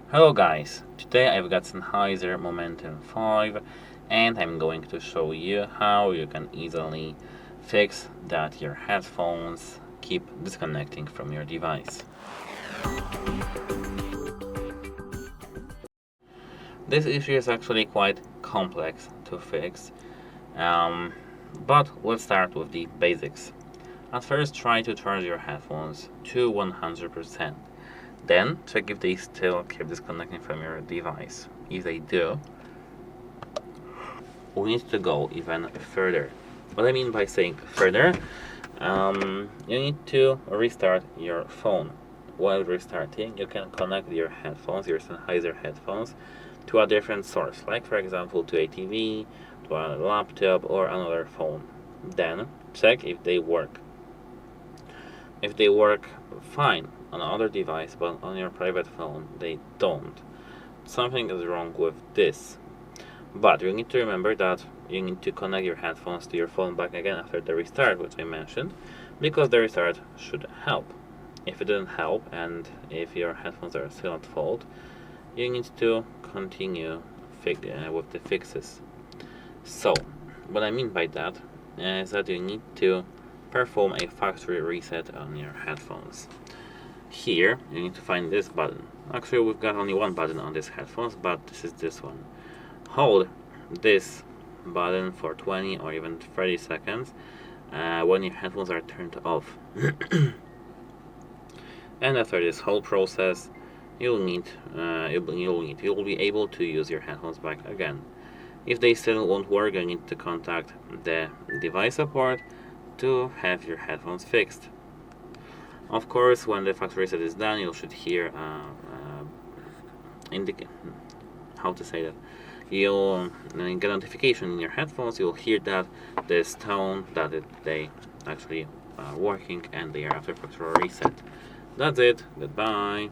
Hello guys, today I've got Sennheiser Momentum 5 and I'm going to show you how you can easily fix that your headphones keep disconnecting from your device. This issue is actually quite complex to fix, but let's start with the basics. At first, try to charge your headphones to 100%. Then, check if they still keep disconnecting from your device. If they do, we need to go even further. What I mean by saying further, you need to restart your phone. While restarting, you can connect your headphones, your Sennheiser headphones, to a different source, like for example to a TV, to a laptop, or another phone. Then, check if they work. If they work fine on another device, but on your private phone they don't, something is wrong with this. But you need to remember that you need to connect your headphones to your phone back again after the restart, which I mentioned, because the restart should help. If it didn't help, and if your headphones are still at fault, you need to continue with the fixes. So, what I mean by that is that you need to perform a factory reset on your headphones. Here, you need to find this button. Actually, we've got only one button on these headphones, but this is this one. Hold this button for 20 or even 30 seconds when your headphones are turned off. And after this whole process, you'll be able to use your headphones back again. If they still won't work, you need to contact the device support to have your headphones fixed. Of course, when the factory reset is done, you should hear how to say that. You'll get a notification in your headphones. You'll hear that this tone that they actually working and they are after factory reset. That's it. Goodbye.